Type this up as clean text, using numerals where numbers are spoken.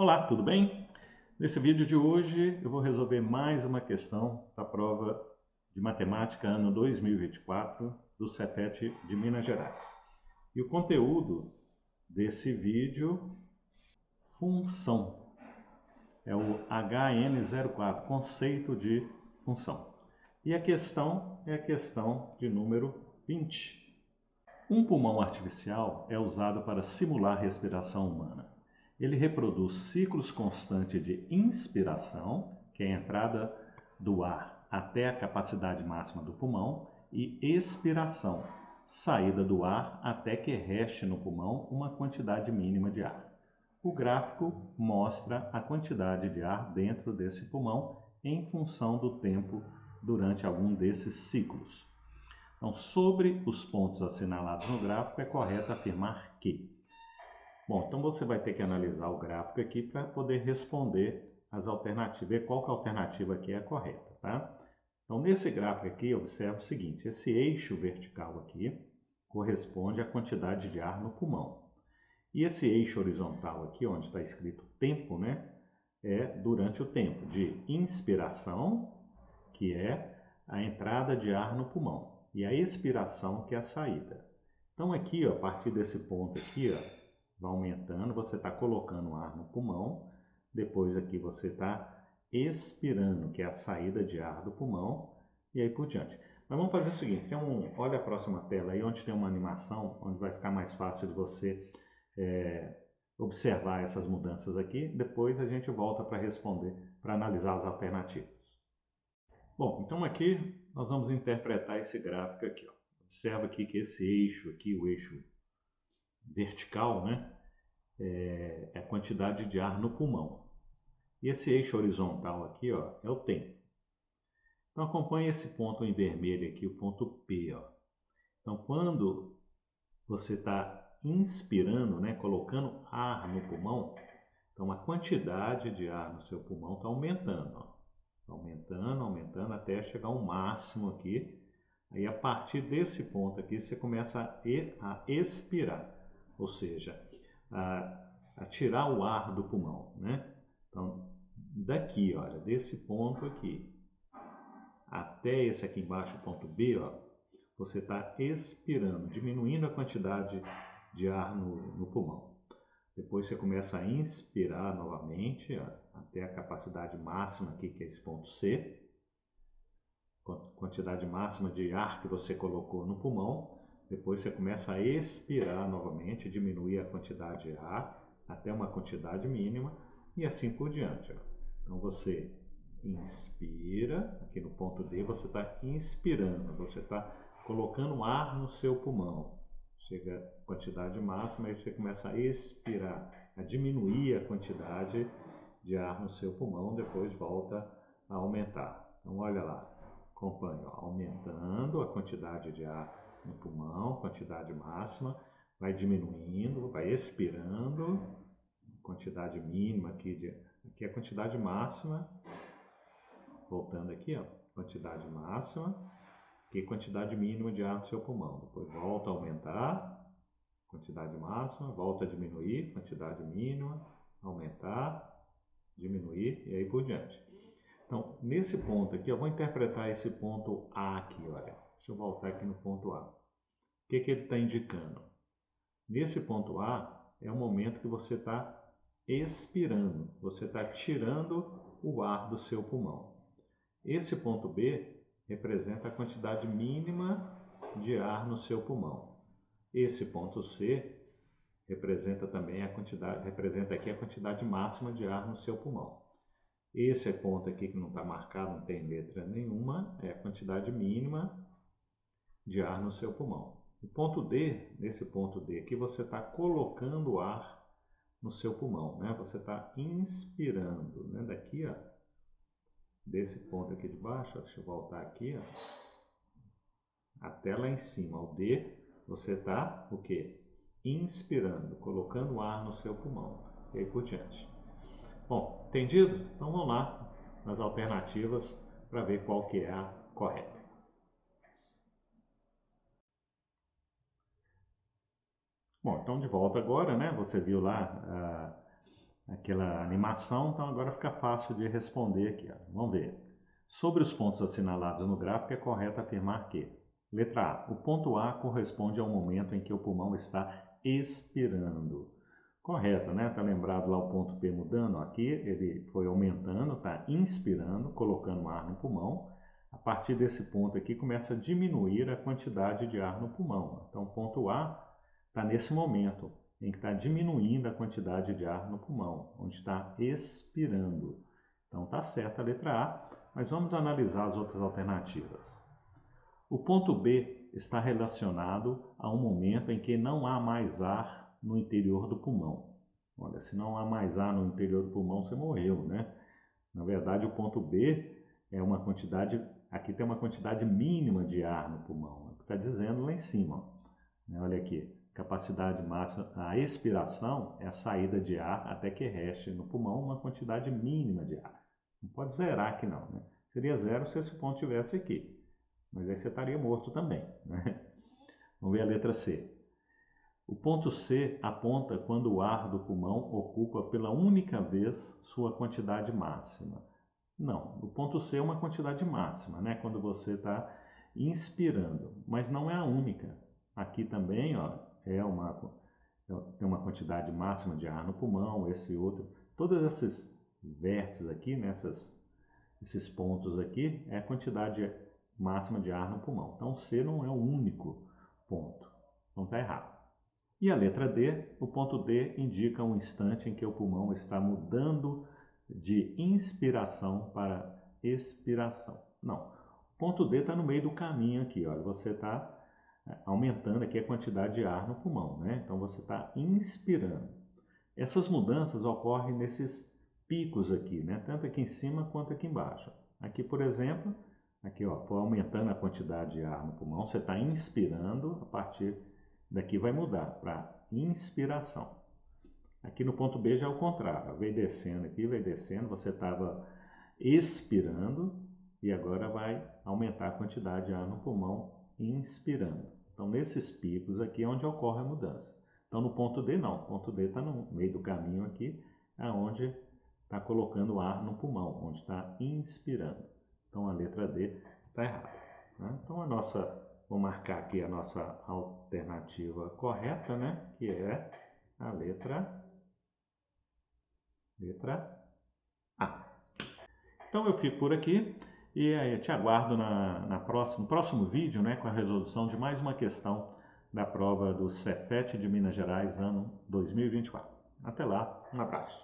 Olá, tudo bem? Nesse vídeo de hoje eu vou resolver mais uma questão da prova de matemática ano 2024 do Cefet de Minas Gerais. E o conteúdo desse vídeo, função, é o HN04, conceito de função. E a questão é a questão de número 20. Um pulmão artificial é usado para simular respiração humana. Ele reproduz ciclos constantes de inspiração, que é a entrada do ar até a capacidade máxima do pulmão, e expiração, saída do ar até que reste no pulmão uma quantidade mínima de ar. O gráfico mostra a quantidade de ar dentro desse pulmão em função do tempo durante algum desses ciclos. Então, sobre os pontos assinalados no gráfico, é correto afirmar que. Bom, então você vai ter que analisar o gráfico aqui para poder responder as alternativas, ver qual que a alternativa aqui é a correta, tá? Então, nesse gráfico aqui, observa o seguinte, esse eixo vertical aqui corresponde à quantidade de ar no pulmão. E esse eixo horizontal aqui, onde está escrito tempo, né, é durante o tempo de inspiração, que é a entrada de ar no pulmão, e a expiração, que é a saída. Então aqui, ó, a partir desse ponto aqui, ó, vai aumentando, você está colocando ar no pulmão, depois aqui você está expirando, que é a saída de ar do pulmão, e aí por diante. Mas vamos fazer o seguinte, olha a próxima tela aí, onde tem uma animação, onde vai ficar mais fácil de você observar essas mudanças aqui, depois a gente volta para responder, para analisar as alternativas. Bom, então aqui nós vamos interpretar esse gráfico aqui, ó. Observa aqui que esse eixo aqui, o eixo vertical, né, é a quantidade de ar no pulmão. E esse eixo horizontal aqui, ó, é o tempo. Então acompanhe esse ponto em vermelho aqui, o ponto P, ó. Então quando você está inspirando, né, colocando ar no pulmão, então a quantidade de ar no seu pulmão está aumentando, ó. Aumentando, aumentando, até chegar ao máximo aqui. Aí a partir desse ponto aqui você começa a expirar, ou seja, a tirar o ar do pulmão, né? Então daqui, olha, desse ponto aqui até esse aqui embaixo, ponto B, ó, você está expirando, diminuindo a quantidade de ar no pulmão. Depois você começa a inspirar novamente, ó, até a capacidade máxima aqui, que é esse ponto C. Quantidade máxima de ar que você colocou no pulmão. Depois você começa a expirar novamente, diminuir a quantidade de ar até uma quantidade mínima e assim por diante, ó. Então você inspira, aqui no ponto D você está inspirando, você está colocando ar no seu pulmão. Chega a quantidade máxima, aí você começa a expirar, a diminuir a quantidade de ar no seu pulmão, depois volta a aumentar. Então olha lá, acompanhe, ó, aumentando a quantidade de ar no pulmão, quantidade máxima, vai diminuindo, vai expirando, quantidade mínima aqui é a quantidade máxima, voltando aqui, ó, quantidade máxima, que quantidade mínima de ar no seu pulmão. Depois volta a aumentar, quantidade máxima, volta a diminuir, quantidade mínima, aumentar, diminuir e aí por diante. Então, nesse ponto aqui, eu vou interpretar esse ponto A aqui, olha. Deixa eu voltar aqui no ponto A. O que ele está indicando? Nesse ponto A, é o momento que você está expirando, você está tirando o ar do seu pulmão. Esse ponto B representa a quantidade mínima de ar no seu pulmão. Esse ponto C representa também representa aqui a quantidade máxima de ar no seu pulmão. Esse ponto aqui que não está marcado, não tem letra nenhuma, é a quantidade mínima de ar no seu pulmão. O ponto D, nesse ponto D aqui, você está colocando ar no seu pulmão, né? Você está inspirando, né? Daqui, ó, desse ponto aqui de baixo, ó, deixa eu voltar aqui, ó, até lá em cima, o D, você está o quê? Inspirando, colocando ar no seu pulmão, e aí por diante. Bom, entendido? Então vamos lá nas alternativas para ver qual que é a correta. Bom, então de volta agora, né? Você viu lá aquela animação, então agora fica fácil de responder aqui. Ó. Vamos ver. Sobre os pontos assinalados no gráfico, é correto afirmar que: letra A, o ponto A corresponde ao momento em que o pulmão está expirando. Correto, né? Tá lembrado lá o ponto P mudando? Aqui ele foi aumentando, tá inspirando, colocando ar no pulmão. A partir desse ponto aqui começa a diminuir a quantidade de ar no pulmão. Então o ponto A está nesse momento em que está diminuindo a quantidade de ar no pulmão, onde está expirando. Então tá certa a letra A, mas vamos analisar as outras alternativas. O ponto B está relacionado a um momento em que não há mais ar no interior do pulmão. Olha, se não há mais ar no interior do pulmão, você morreu, né? Na verdade, o ponto B é uma quantidade, aqui tem uma quantidade mínima de ar no pulmão, está dizendo lá em cima. Olha aqui, capacidade máxima, a expiração é a saída de ar até que reste no pulmão uma quantidade mínima de ar. Não pode zerar aqui não, né? Seria zero se esse ponto estivesse aqui, mas aí você estaria morto também, né? Vamos ver a letra C. O ponto C aponta quando o ar do pulmão ocupa pela única vez sua quantidade máxima. Não, o ponto C é uma quantidade máxima, né? Quando você está inspirando, mas não é a única. Aqui também, ó, tem uma quantidade máxima de ar no pulmão, esse outro. Todos esses vértices aqui, esses pontos aqui, é a quantidade máxima de ar no pulmão. Então, C não é o único ponto. Então, está errado. E a letra D, o ponto D indica um instante em que o pulmão está mudando de inspiração para expiração. Não, o ponto D está no meio do caminho aqui, olha, você está aumentando aqui a quantidade de ar no pulmão, né? Então você está inspirando. Essas mudanças ocorrem nesses picos aqui, né? Tanto aqui em cima quanto aqui embaixo. Aqui, por exemplo, aqui ó, foi aumentando a quantidade de ar no pulmão, você está inspirando, a partir daqui vai mudar para inspiração. Aqui no ponto B já é o contrário, veio descendo aqui, veio descendo, você estava expirando e agora vai aumentar a quantidade de ar no pulmão inspirando. Então nesses picos aqui é onde ocorre a mudança. Então no ponto D não, o ponto D está no meio do caminho aqui, é onde está colocando ar no pulmão, onde está inspirando. Então a letra D está errada. Né? Então vou marcar aqui a nossa alternativa correta, né? Que é a letra A. Então eu fico por aqui e eu te aguardo no próximo vídeo, né, com a resolução de mais uma questão da prova do Cefet de Minas Gerais, ano 2024. Até lá, um abraço.